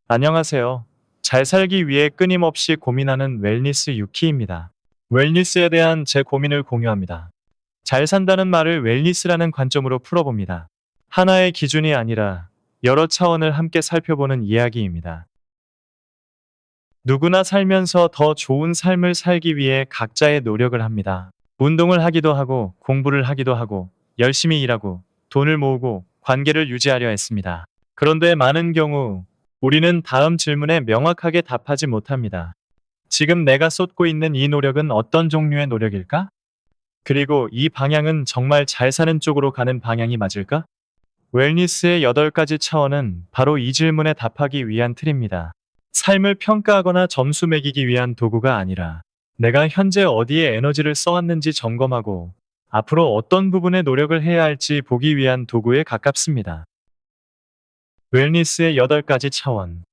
안녕하세요. 잘 살기 위해 끊임없이 고민하는 웰니스 유키입니다. 웰니스에 대한 제 고민을 공유합니다. 잘 산다는 말을 웰니스라는 관점으로 풀어봅니다. 하나의 기준이 아니라 여러 차원을 함께 살펴보는 이야기입니다. 누구나 살면서 더 좋은 삶을 살기 위해 각자의 노력을 합니다. 운동을 하기도 하고, 공부를 하기도 하고, 열심히 일하고, 돈을 모으고, 관계를 유지하려 했습니다. 그런데 많은 경우 우리는 다음 질문에 명확하게 답하지 못합니다. 지금 내가 쏟고 있는 이 노력은 어떤 종류의 노력일까? 그리고 이 방향은 정말 잘 사는 쪽으로 가는 방향이 맞을까? 웰니스의 8가지 차원은 바로 이 질문에 답하기 위한 틀입니다. 삶을 평가하거나 점수 매기기 위한 도구가 아니라 내가 현재 어디에 에너지를 써왔는지 점검하고 앞으로 어떤 부분에 노력을 해야 할지 보기 위한 도구에 가깝습니다. 웰니스의 8가지 차원.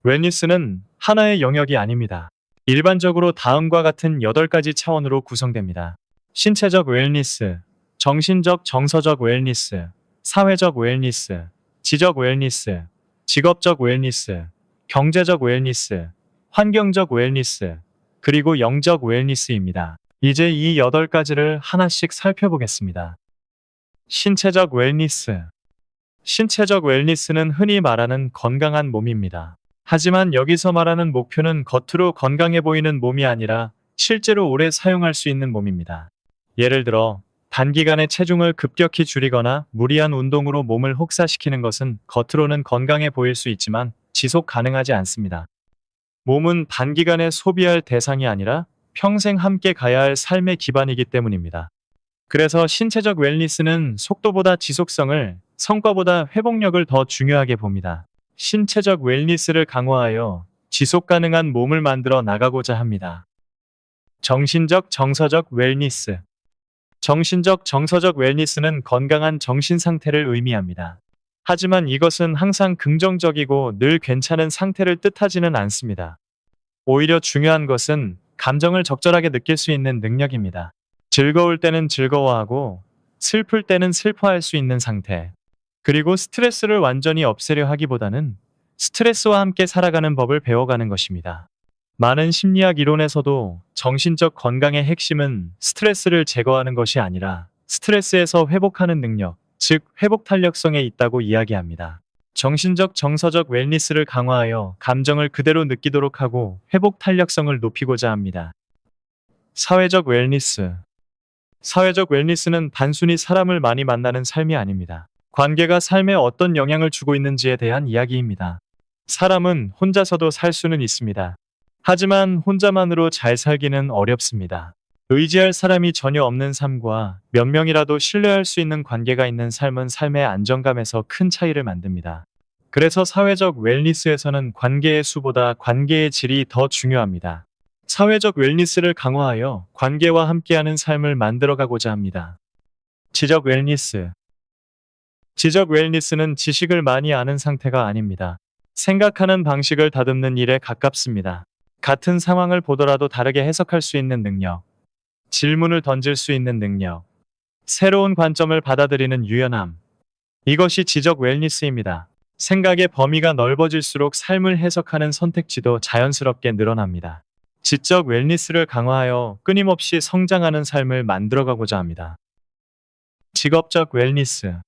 웰니스는 하나의 영역이 아닙니다. 일반적으로 다음과 같은 8가지 차원으로 구성됩니다. 신체적 웰니스, 정신적 정서적 웰니스, 사회적 웰니스, 지적 웰니스, 직업적 웰니스, 경제적 웰니스, 환경적 웰니스, 그리고 영적 웰니스입니다. 이제 이 8가지를 하나씩 살펴보겠습니다. 신체적 웰니스. 신체적 웰니스는 흔히 말하는 건강한 몸입니다. 하지만 여기서 말하는 목표는 겉으로 건강해 보이는 몸이 아니라 실제로 오래 사용할 수 있는 몸입니다. 예를 들어 단기간에 체중을 급격히 줄이거나 무리한 운동으로 몸을 혹사시키는 것은 겉으로는 건강해 보일 수 있지만 지속 가능하지 않습니다. 몸은 단기간에 소비할 대상이 아니라 평생 함께 가야 할 삶의 기반이기 때문입니다. 그래서 신체적 웰니스는 속도보다 지속성을, 성과보다 회복력을 더 중요하게 봅니다. 신체적 웰니스를 강화하여 지속 가능한 몸을 만들어 나가고자 합니다. 정신적 정서적 웰니스. 정신적 정서적 웰니스는 건강한 정신 상태를 의미합니다. 하지만 이것은 항상 긍정적이고 늘 괜찮은 상태를 뜻하지는 않습니다. 오히려 중요한 것은 감정을 적절하게 느낄 수 있는 능력입니다. 즐거울 때는 즐거워하고 슬플 때는 슬퍼할 수 있는 상태. 그리고 스트레스를 완전히 없애려 하기보다는 스트레스와 함께 살아가는 법을 배워가는 것입니다. 많은 심리학 이론에서도 정신적 건강의 핵심은 스트레스를 제거하는 것이 아니라 스트레스에서 회복하는 능력, 즉 회복 탄력성에 있다고 이야기합니다. 정신적 정서적 웰니스를 강화하여 감정을 그대로 느끼도록 하고 회복 탄력성을 높이고자 합니다. 사회적 웰니스. 사회적 웰니스는 단순히 사람을 많이 만나는 삶이 아닙니다. 관계가 삶에 어떤 영향을 주고 있는지에 대한 이야기입니다. 사람은 혼자서도 살 수는 있습니다. 하지만 혼자만으로 잘 살기는 어렵습니다. 의지할 사람이 전혀 없는 삶과 몇 명이라도 신뢰할 수 있는 관계가 있는 삶은 삶의 안정감에서 큰 차이를 만듭니다. 그래서 사회적 웰니스에서는 관계의 수보다 관계의 질이 더 중요합니다. 사회적 웰니스를 강화하여 관계와 함께하는 삶을 만들어가고자 합니다. 지적 웰니스. 지적 웰니스는 지식을 많이 아는 상태가 아닙니다. 생각하는 방식을 다듬는 일에 가깝습니다. 같은 상황을 보더라도 다르게 해석할 수 있는 능력, 질문을 던질 수 있는 능력, 새로운 관점을 받아들이는 유연함. 이것이 지적 웰니스입니다. 생각의 범위가 넓어질수록 삶을 해석하는 선택지도 자연스럽게 늘어납니다. 지적 웰니스를 강화하여 끊임없이 성장하는 삶을 만들어가고자 합니다. 직업적 웰니스.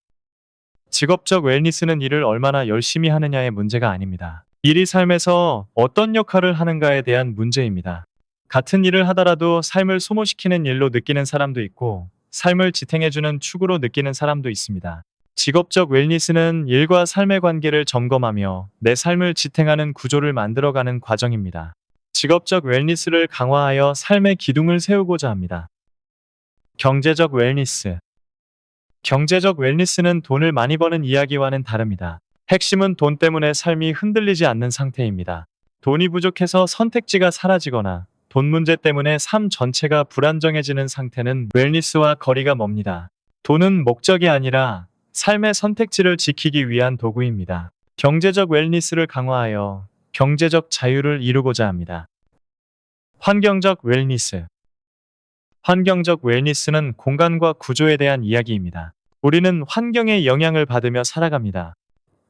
직업적 웰니스는 일을 얼마나 열심히 하느냐의 문제가 아닙니다. 일이 삶에서 어떤 역할을 하는가에 대한 문제입니다. 같은 일을 하더라도 삶을 소모시키는 일로 느끼는 사람도 있고 삶을 지탱해주는 축으로 느끼는 사람도 있습니다. 직업적 웰니스는 일과 삶의 관계를 점검하며 내 삶을 지탱하는 구조를 만들어가는 과정입니다. 직업적 웰니스를 강화하여 삶의 기둥을 세우고자 합니다. 경제적 웰니스. 경제적 웰니스는 돈을 많이 버는 이야기와는 다릅니다. 핵심은 돈 때문에 삶이 흔들리지 않는 상태입니다. 돈이 부족해서 선택지가 사라지거나 돈 문제 때문에 삶 전체가 불안정해지는 상태는 웰니스와 거리가 멉니다. 돈은 목적이 아니라 삶의 선택지를 지키기 위한 도구입니다. 경제적 웰니스를 강화하여 경제적 자유를 이루고자 합니다. 환경적 웰니스. 환경적 웰니스는 공간과 구조에 대한 이야기입니다. 우리는 환경의 영향을 받으며 살아갑니다.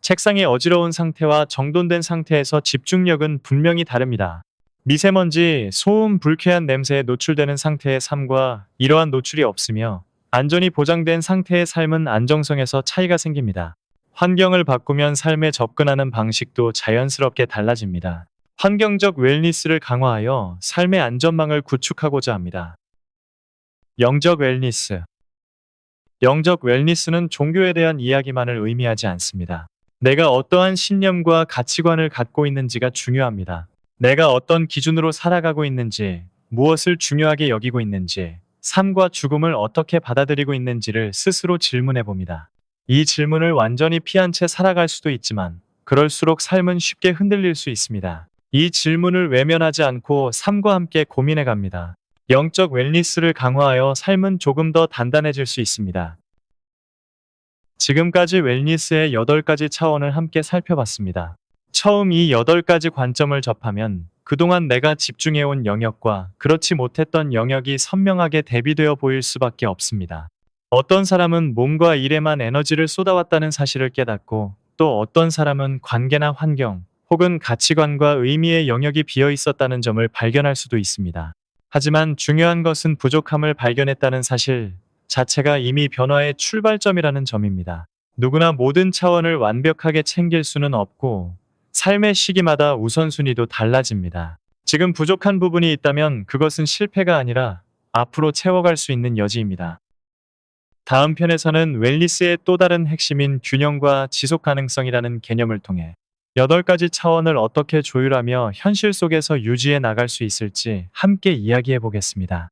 책상이 어지러운 상태와 정돈된 상태에서 집중력은 분명히 다릅니다. 미세먼지, 소음, 불쾌한 냄새에 노출되는 상태의 삶과 이러한 노출이 없으며 안전이 보장된 상태의 삶은 안정성에서 차이가 생깁니다. 환경을 바꾸면 삶에 접근하는 방식도 자연스럽게 달라집니다. 환경적 웰니스를 강화하여 삶의 안전망을 구축하고자 합니다. 영적 웰니스. 영적 웰니스는 종교에 대한 이야기만을 의미하지 않습니다. 내가 어떠한 신념과 가치관을 갖고 있는지가 중요합니다. 내가 어떤 기준으로 살아가고 있는지, 무엇을 중요하게 여기고 있는지, 삶과 죽음을 어떻게 받아들이고 있는지를 스스로 질문해 봅니다. 이 질문을 완전히 피한 채 살아갈 수도 있지만, 그럴수록 삶은 쉽게 흔들릴 수 있습니다. 이 질문을 외면하지 않고 삶과 함께 고민해 갑니다. 영적 웰니스를 강화하여 삶은 조금 더 단단해질 수 있습니다. 지금까지 웰니스의 8가지 차원을 함께 살펴봤습니다. 처음 이 8가지 관점을 접하면 그동안 내가 집중해온 영역과 그렇지 못했던 영역이 선명하게 대비되어 보일 수밖에 없습니다. 어떤 사람은 몸과 일에만 에너지를 쏟아왔다는 사실을 깨닫고, 또 어떤 사람은 관계나 환경, 혹은 가치관과 의미의 영역이 비어 있었다는 점을 발견할 수도 있습니다. 하지만 중요한 것은 부족함을 발견했다는 사실 자체가 이미 변화의 출발점이라는 점입니다. 누구나 모든 차원을 완벽하게 챙길 수는 없고, 삶의 시기마다 우선순위도 달라집니다. 지금 부족한 부분이 있다면 그것은 실패가 아니라 앞으로 채워갈 수 있는 여지입니다. 다음 편에서는 웰니스의 또 다른 핵심인 균형과 지속 가능성이라는 개념을 통해 8가지 차원을 어떻게 조율하며 현실 속에서 유지해 나갈 수 있을지 함께 이야기해 보겠습니다.